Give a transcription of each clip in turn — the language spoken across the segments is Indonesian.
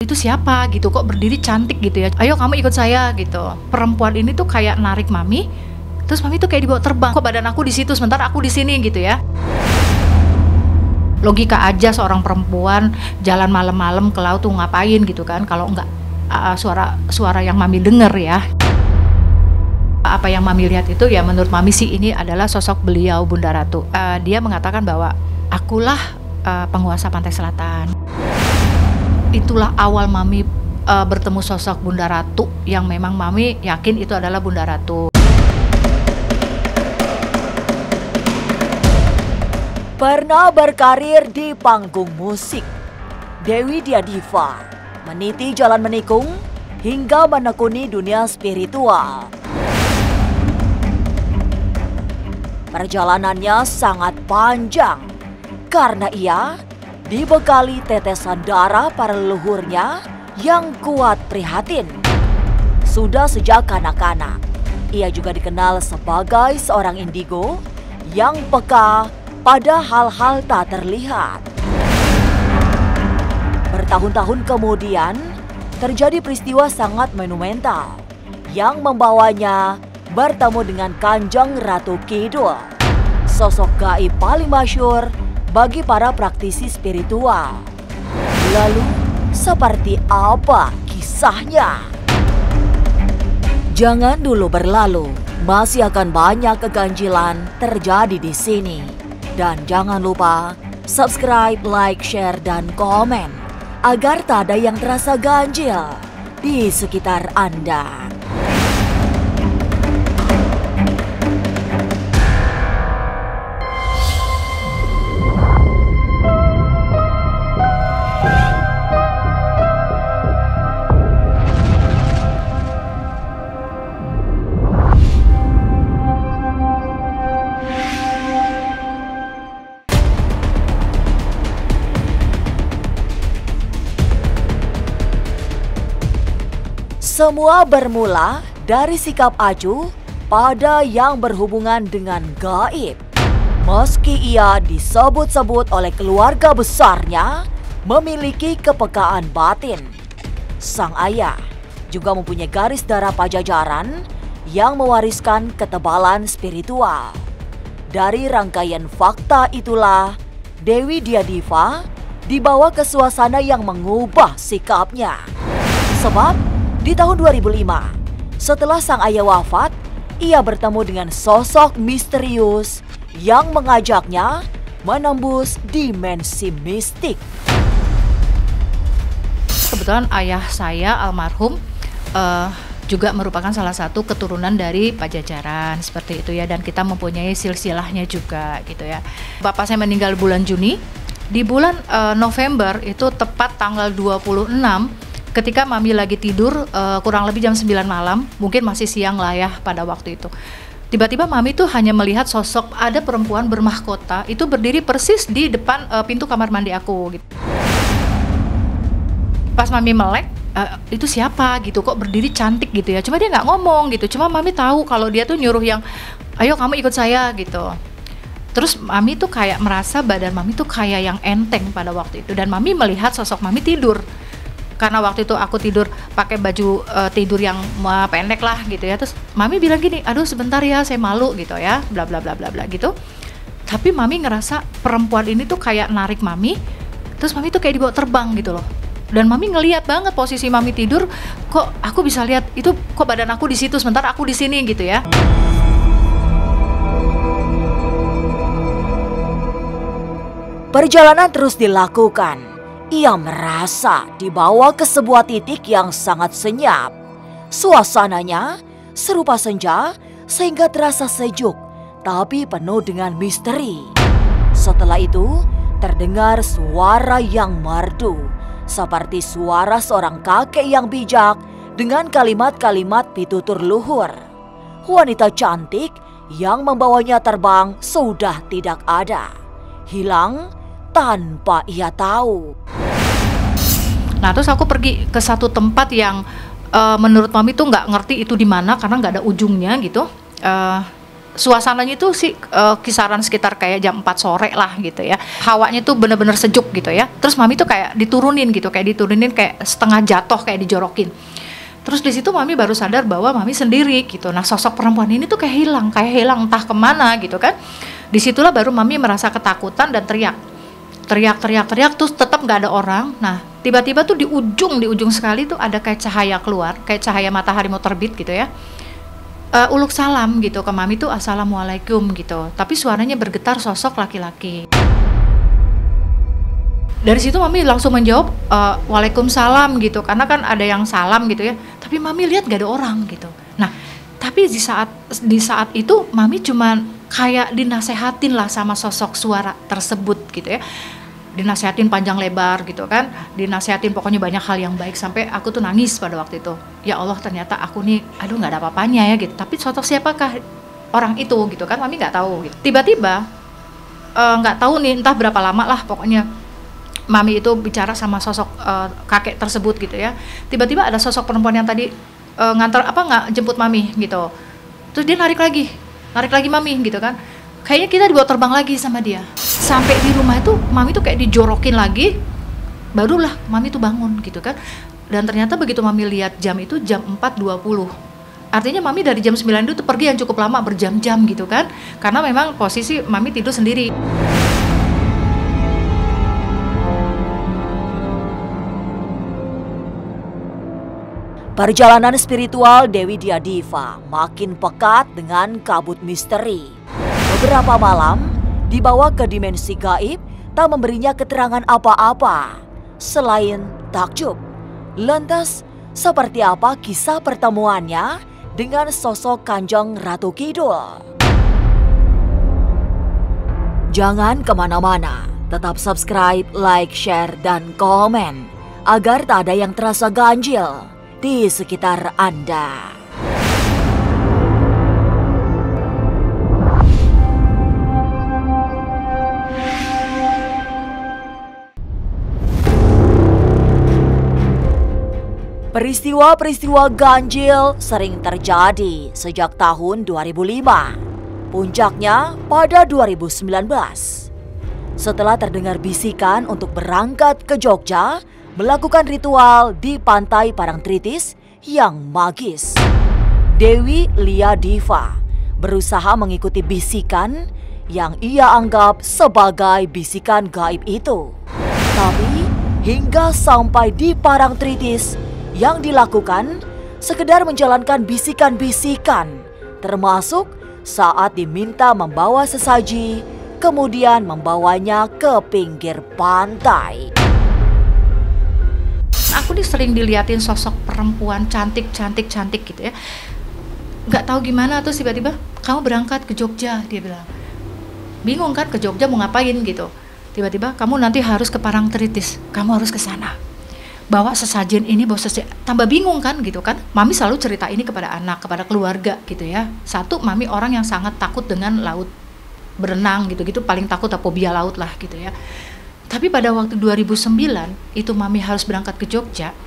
Itu siapa gitu, kok berdiri cantik gitu ya, ayo kamu ikut saya gitu. Perempuan ini tuh kayak narik mami, terus mami tuh kayak dibawa terbang, kok badan aku di situ sementara aku di sini gitu ya. Logika aja seorang perempuan jalan malam-malam ke laut tuh ngapain gitu kan, kalau nggak suara yang mami denger ya. Apa yang mami lihat itu ya menurut mami sih ini adalah sosok beliau Bunda Ratu. Dia mengatakan bahwa akulah penguasa pantai selatan. Itulah awal mami bertemu sosok Bunda Ratu yang memang mami yakin itu adalah Bunda Ratu. Pernah berkarir di panggung musik, Dewi Dyadiva meniti jalan menikung hingga menekuni dunia spiritual. Perjalanannya sangat panjang karena ia dibekali tetesan darah para leluhurnya yang kuat prihatin. Sudah sejak kanak-kanak, ia juga dikenal sebagai seorang indigo yang peka pada hal-hal tak terlihat. Bertahun-tahun kemudian, terjadi peristiwa sangat monumental yang membawanya bertemu dengan Kanjeng Ratu Kidul, sosok gaib paling masyhur bagi para praktisi spiritual. Lalu, seperti apa kisahnya? Jangan dulu berlalu, masih akan banyak keganjilan terjadi di sini. Dan jangan lupa subscribe, like, share, dan komen agar tak ada yang terasa ganjil di sekitar Anda. Semua bermula dari sikap Acu pada yang berhubungan dengan gaib. Meski ia disebut-sebut oleh keluarga besarnya memiliki kepekaan batin, sang ayah juga mempunyai garis darah Pajajaran yang mewariskan ketebalan spiritual. Dari rangkaian fakta itulah, Dewi Dyadiva dibawa ke suasana yang mengubah sikapnya. Sebab di tahun 2005, setelah sang ayah wafat, ia bertemu dengan sosok misterius yang mengajaknya menembus dimensi mistik. Kebetulan ayah saya almarhum juga merupakan salah satu keturunan dari Pajajaran seperti itu ya, dan kita mempunyai silsilahnya juga gitu ya. Bapak saya meninggal bulan Juni, di bulan November itu tepat tanggal 26 ketika mami lagi tidur, kurang lebih jam 9 malam, mungkin masih siang lah ya pada waktu itu. Tiba-tiba mami tuh hanya melihat sosok ada perempuan bermahkota itu berdiri persis di depan pintu kamar mandi aku gitu. Pas mami melek, itu siapa gitu, kok berdiri cantik gitu ya. Cuma dia nggak ngomong gitu, cuma mami tahu kalau dia tuh nyuruh yang, ayo kamu ikut saya gitu. Terus mami tuh kayak merasa badan mami tuh kayak yang enteng pada waktu itu. Dan mami melihat sosok mami tidur. Karena waktu itu aku tidur pakai baju tidur yang pendek lah gitu ya. Terus mami bilang gini, aduh sebentar ya saya malu gitu ya, bla bla bla bla bla gitu. Tapi mami ngerasa perempuan ini tuh kayak narik mami, terus mami tuh kayak dibawa terbang gitu loh. Dan mami ngelihat banget posisi mami tidur, kok aku bisa lihat itu, kok badan aku di situ sementara aku di sini gitu ya. Perjalanan terus dilakukan. Ia merasa dibawa ke sebuah titik yang sangat senyap. Suasananya serupa senja sehingga terasa sejuk, tapi penuh dengan misteri. Setelah itu, terdengar suara yang merdu, seperti suara seorang kakek yang bijak dengan kalimat-kalimat pitutur luhur. Wanita cantik yang membawanya terbang sudah tidak ada, hilang tanpa ia tahu. Nah terus aku pergi ke satu tempat yang menurut mami tuh nggak ngerti itu di mana karena nggak ada ujungnya gitu. suasananya itu sih kisaran sekitar kayak jam 4 sore lah gitu ya. Hawanya tuh bener-bener sejuk gitu ya. Terus mami tuh kayak diturunin kayak setengah jatuh, kayak dijorokin. Terus di situ mami baru sadar bahwa mami sendiri gitu. Nah, sosok perempuan ini tuh kayak hilang entah kemana gitu kan. Disitulah baru mami merasa ketakutan dan teriak, terus tetap nggak ada orang. Nah, tiba-tiba tuh di ujung sekali tuh ada kayak cahaya keluar, kayak cahaya matahari mau terbit gitu ya. Uluk salam gitu ke mami tuh, assalamualaikum gitu, tapi suaranya bergetar, sosok laki-laki. Dari situ mami langsung menjawab waalaikumsalam gitu, karena kan ada yang salam gitu ya, tapi mami lihat gak ada orang gitu. Nah, tapi di saat itu mami cuman kayak dinasehatin lah sama sosok suara tersebut gitu ya, dinasehatin panjang lebar gitu kan, dinasehatin pokoknya banyak hal yang baik, sampai aku tuh nangis pada waktu itu. Ya Allah, ternyata aku nih, aduh nggak ada apa-apanya ya gitu. Tapi sosok siapakah orang itu gitu kan, mami nggak tahu gitu. Tiba-tiba nggak tahu nih entah berapa lama lah pokoknya mami itu bicara sama sosok kakek tersebut gitu ya. Tiba-tiba ada sosok perempuan yang tadi nggak jemput mami gitu. Terus dia narik lagi mami gitu kan. Kayaknya kita dibawa terbang lagi sama dia. Sampai di rumah itu mami tuh kayak dijorokin lagi, barulah mami tuh bangun gitu kan. Dan ternyata begitu mami lihat jam itu jam 4.20. Artinya mami dari jam 9 itu tuh pergi yang cukup lama, berjam-jam gitu kan. Karena memang posisi mami tidur sendiri. Perjalanan spiritual Dewi Dyadiva makin pekat dengan kabut misteri. Beberapa malam dibawa ke dimensi gaib, tak memberinya keterangan apa-apa selain takjub. Lantas, seperti apa kisah pertemuannya dengan sosok Kanjeng Ratu Kidul? Jangan kemana-mana, tetap subscribe, like, share, dan komen agar tak ada yang terasa ganjil di sekitar Anda. Peristiwa-peristiwa ganjil sering terjadi sejak tahun 2005. Puncaknya pada 2019. Setelah terdengar bisikan untuk berangkat ke Jogja, melakukan ritual di pantai Parangtritis yang magis. Dewi Lyadiva berusaha mengikuti bisikan yang ia anggap sebagai bisikan gaib itu. Tapi hingga sampai di Parangtritis, yang dilakukan sekedar menjalankan bisikan-bisikan, termasuk saat diminta membawa sesaji, kemudian membawanya ke pinggir pantai. Aku nih sering diliatin sosok perempuan cantik gitu ya. Nggak tahu gimana, terus tiba-tiba kamu berangkat ke Jogja, dia bilang. Bingung kan, ke Jogja mau ngapain gitu. Tiba-tiba kamu nanti harus ke Parangtritis, kamu harus ke sana. Bawa sesajen ini, tambah bingung kan gitu kan. Mami selalu cerita ini kepada anak, kepada keluarga gitu ya. Satu, mami orang yang sangat takut dengan laut, berenang gitu-gitu, paling takut fobia laut lah gitu ya. Tapi pada waktu 2009 itu mami harus berangkat ke Jogja,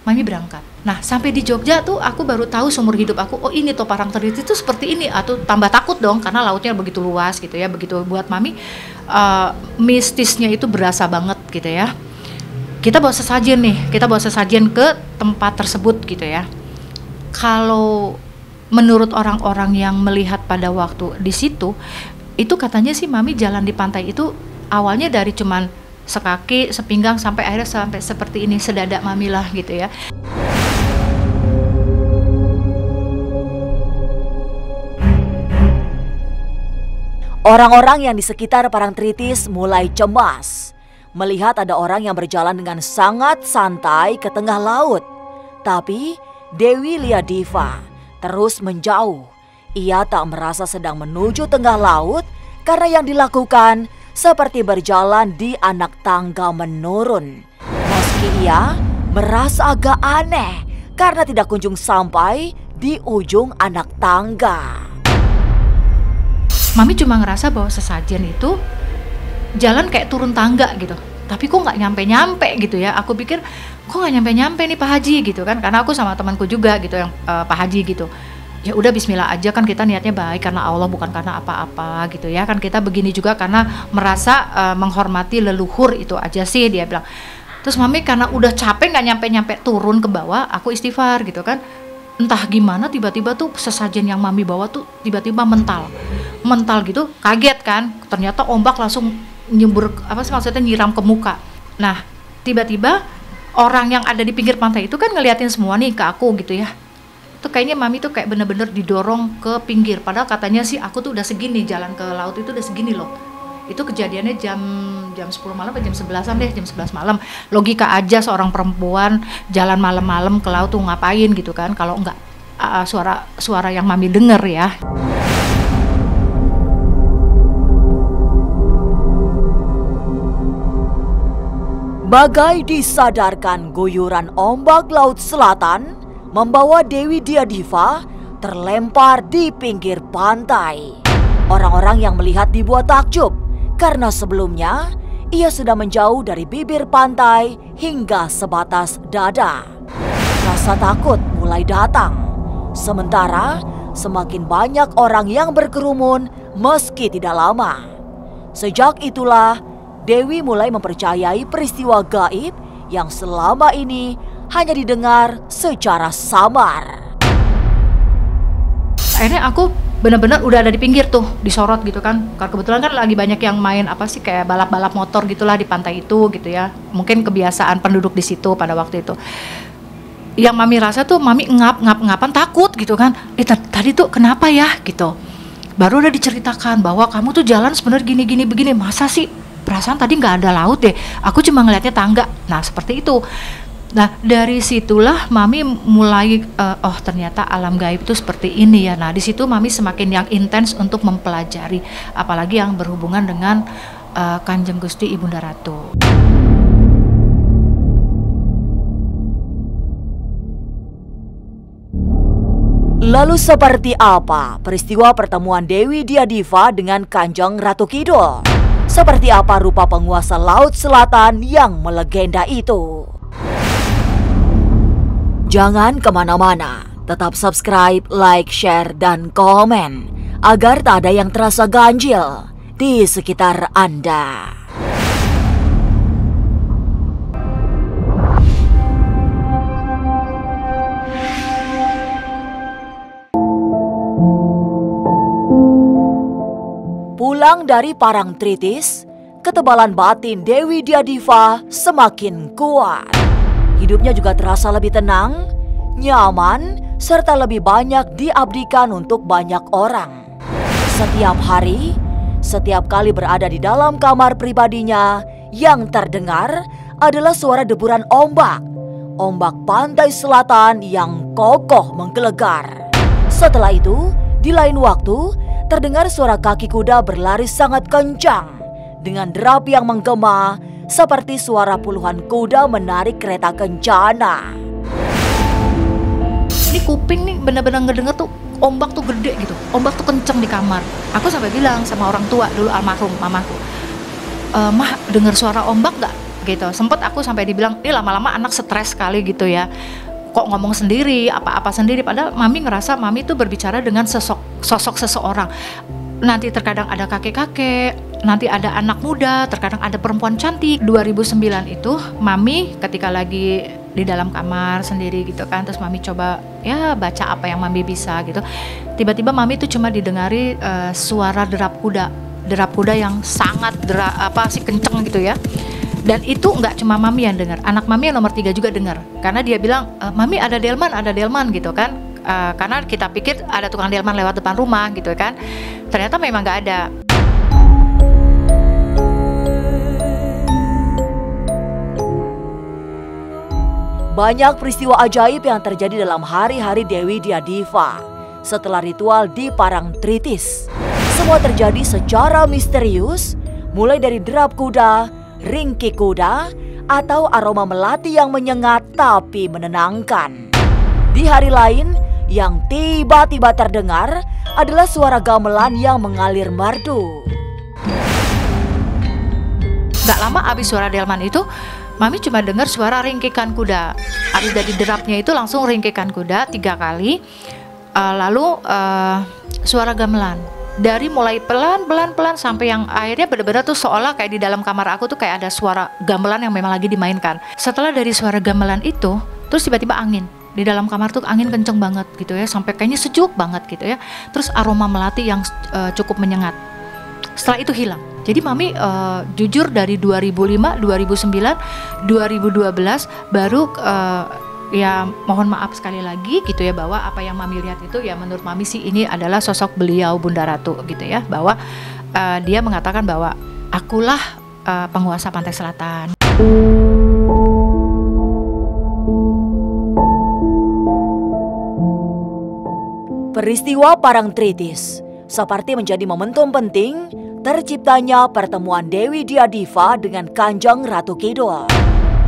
mami berangkat. Nah, sampai di Jogja tuh aku baru tahu seumur hidup aku, oh ini toh Parangtritis itu seperti ini. Atau tambah takut dong karena lautnya begitu luas gitu ya. Begitu buat mami mistisnya itu berasa banget gitu ya. Kita bawa sesajen ke tempat tersebut gitu ya. Kalau menurut orang-orang yang melihat pada waktu di situ, itu katanya sih mami jalan di pantai itu awalnya dari cuman sekaki, sepinggang, sampai akhirnya sampai seperti ini, sedada mami lah gitu ya. Orang-orang yang di sekitar Parangtritis mulai cemas melihat ada orang yang berjalan dengan sangat santai ke tengah laut. Tapi Dewi Lyadiva terus menjauh. Ia tak merasa sedang menuju tengah laut karena yang dilakukan seperti berjalan di anak tangga menurun. Meski ia merasa agak aneh karena tidak kunjung sampai di ujung anak tangga. Mami cuma ngerasa bahwa sesajen itu jalan kayak turun tangga gitu, tapi kok nggak nyampe gitu ya. Aku pikir kok nggak nyampe nih Pak Haji gitu kan, karena aku sama temanku juga gitu yang Pak Haji gitu. ya udah bismillah aja, kan kita niatnya baik karena Allah bukan karena apa-apa gitu ya, kan kita begini juga karena merasa menghormati leluhur, itu aja sih dia bilang. Terus mami karena udah capek nggak nyampe turun ke bawah, aku istighfar gitu kan, entah gimana tiba-tiba tuh sesajen yang mami bawa tuh tiba-tiba mental gitu, kaget kan, ternyata ombak langsung nyembur, apa sih maksudnya, nyiram ke muka. Nah tiba-tiba orang yang ada di pinggir pantai itu kan ngeliatin semua nih ke aku gitu ya. Tuh kayaknya mami tuh kayak bener-bener didorong ke pinggir, padahal katanya sih aku tuh udah segini, jalan ke laut itu udah segini loh. Itu kejadiannya jam 10 malam atau jam 11-an deh, jam 11 malam. Logika aja seorang perempuan jalan malam-malam ke laut tuh ngapain gitu kan, kalau enggak suara yang mami denger ya. Bagai disadarkan, guyuran ombak laut selatan membawa Dewi Diadiva terlempar di pinggir pantai. Orang-orang yang melihat dibuat takjub karena sebelumnya ia sudah menjauh dari bibir pantai hingga sebatas dada. Rasa takut mulai datang. Sementara semakin banyak orang yang berkerumun meski tidak lama. Sejak itulah Dewi mulai mempercayai peristiwa gaib yang selama ini hanya didengar secara samar. Akhirnya aku benar-benar udah ada di pinggir tuh, disorot gitu kan. Karena kebetulan kan lagi banyak yang main apa sih, kayak balap-balap motor gitulah di pantai itu gitu ya. Mungkin kebiasaan penduduk di situ pada waktu itu. Yang mami rasa tuh, mami ngapan takut gitu kan. Tadi tuh kenapa ya gitu. Baru udah diceritakan bahwa kamu tuh jalan sebenarnya gini begini. Masa sih, perasaan tadi nggak ada laut deh. Aku cuma ngeliatnya tangga. Nah seperti itu. Nah dari situlah mami mulai oh ternyata alam gaib itu seperti ini ya. Nah di situ mami semakin yang intens untuk mempelajari, apalagi yang berhubungan dengan Kanjeng Gusti Ibunda Ratu. Lalu seperti apa peristiwa pertemuan Dewi Diadiva dengan Kanjeng Ratu Kidul? Seperti apa rupa penguasa Laut Selatan yang melegenda itu? Jangan kemana-mana, tetap subscribe, like, share, dan komen agar tak ada yang terasa ganjil di sekitar Anda. Pulang dari Parangtritis, ketebalan batin Dewi Diadiva semakin kuat. Hidupnya juga terasa lebih tenang, nyaman, serta lebih banyak diabdikan untuk banyak orang. Setiap hari, setiap kali berada di dalam kamar pribadinya, yang terdengar adalah suara deburan ombak. Ombak pantai selatan yang kokoh menggelegar. Setelah itu, di lain waktu, terdengar suara kaki kuda berlari sangat kencang dengan derap yang menggema seperti suara puluhan kuda menarik kereta kencana. Ini kuping nih bener-bener ngedenger tuh ombak tuh gede gitu, ombak tuh kenceng di kamar. Aku sampai bilang sama orang tua dulu, almarhum mamaku, mah denger suara ombak gak? Gitu. Sempet aku sampai dibilang, ini lama-lama anak stres sekali gitu ya. Kok ngomong sendiri, apa-apa sendiri. Padahal mami ngerasa mami tuh berbicara dengan sosok seseorang. Nanti terkadang ada kakek-kakek, nanti ada anak muda, terkadang ada perempuan cantik. 2009 itu mami ketika lagi di dalam kamar sendiri gitu kan, terus mami coba ya baca apa yang mami bisa gitu. Tiba-tiba mami tuh cuma didengari suara derap kuda yang sangat kenceng gitu ya. Dan itu nggak cuma mami yang dengar, anak mami yang nomor 3 juga dengar. Karena dia bilang, mami ada delman gitu kan. Karena kita pikir ada tukang delman lewat depan rumah gitu kan. Ternyata memang nggak ada. Banyak peristiwa ajaib yang terjadi dalam hari-hari Dewi Diadiva setelah ritual di Parangtritis. Semua terjadi secara misterius, mulai dari derap kuda, ringkik kuda, atau aroma melati yang menyengat tapi menenangkan. Di hari lain, yang tiba-tiba terdengar adalah suara gamelan yang mengalir merdu. Gak lama abis suara delman itu, mami cuma dengar suara ringkikan kuda. Abis dari derapnya itu langsung ringkikan kuda 3 kali. Lalu suara gamelan. Dari mulai pelan sampai yang akhirnya benar-benar tuh seolah kayak di dalam kamar aku tuh kayak ada suara gamelan yang memang lagi dimainkan. Setelah dari suara gamelan itu, terus tiba-tiba angin. Di dalam kamar tuh angin kenceng banget gitu ya, sampai kayaknya sejuk banget gitu ya. Terus aroma melati yang cukup menyengat. Setelah itu hilang. Jadi Mami jujur dari 2005, 2009, 2012 baru ya mohon maaf sekali lagi gitu ya, bahwa apa yang Mami lihat itu ya menurut Mami sih ini adalah sosok beliau Bunda Ratu gitu ya, bahwa dia mengatakan bahwa akulah penguasa pantai selatan. Peristiwa Parangtritis seperti menjadi momentum penting terciptanya pertemuan Dewi Dyadiva dengan Kanjeng Ratu Kidul.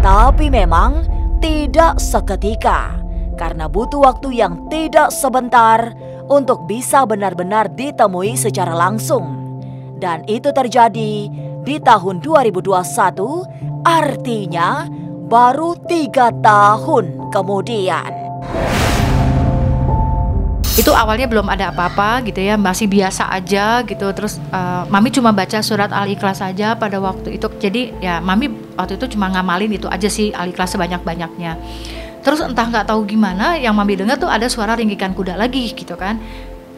Tapi memang tidak seketika, karena butuh waktu yang tidak sebentar untuk bisa benar-benar ditemui secara langsung. Dan itu terjadi di tahun 2021, artinya baru 3 tahun kemudian. Itu awalnya belum ada apa-apa gitu ya, masih biasa aja gitu. Terus Mami cuma baca surat Al-Ikhlas saja pada waktu itu. Jadi ya Mami waktu itu cuma ngamalin itu aja sih, Al-Ikhlas sebanyak-banyaknya. Terus entah nggak tahu gimana yang Mami dengar tuh ada suara ringgikan kuda lagi gitu kan.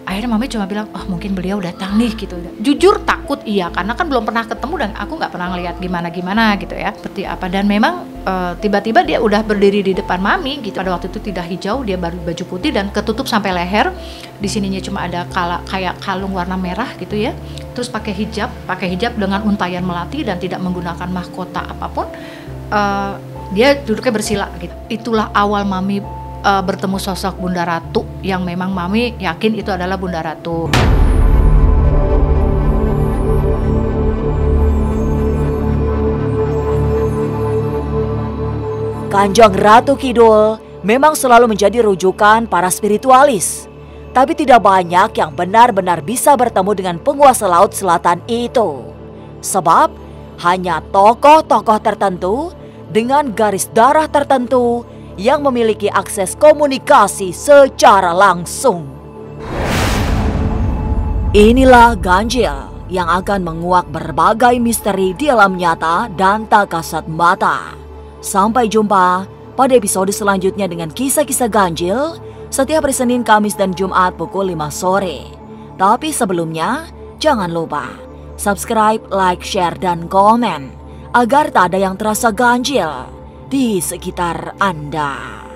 Akhirnya Mami cuma bilang, oh mungkin beliau datang nih gitu. Jujur takut iya, karena kan belum pernah ketemu dan aku nggak pernah ngeliat gimana-gimana gitu ya, seperti apa. Dan memang tiba-tiba dia udah berdiri di depan Mami gitu. Pada waktu itu tidak hijau, dia baru baju putih dan ketutup sampai leher. Di sininya cuma ada kayak kalung warna merah gitu ya. Terus pakai hijab dengan untayan melati dan tidak menggunakan mahkota apapun. Dia duduknya bersila gitu. Itulah awal Mami bertemu sosok Bunda Ratu yang memang Mami yakin itu adalah Bunda Ratu. Kanjeng Ratu Kidul memang selalu menjadi rujukan para spiritualis. Tapi tidak banyak yang benar-benar bisa bertemu dengan penguasa Laut Selatan itu. Sebab hanya tokoh-tokoh tertentu dengan garis darah tertentu yang memiliki akses komunikasi secara langsung. Inilah ganjil yang akan menguak berbagai misteri di alam nyata dan tak kasat mata. Sampai jumpa pada episode selanjutnya dengan kisah-kisah ganjil setiap hari Senin, Kamis, dan Jumat pukul 5 sore. Tapi sebelumnya, jangan lupa subscribe, like, share, dan komen agar tak ada yang terasa ganjil di sekitar Anda.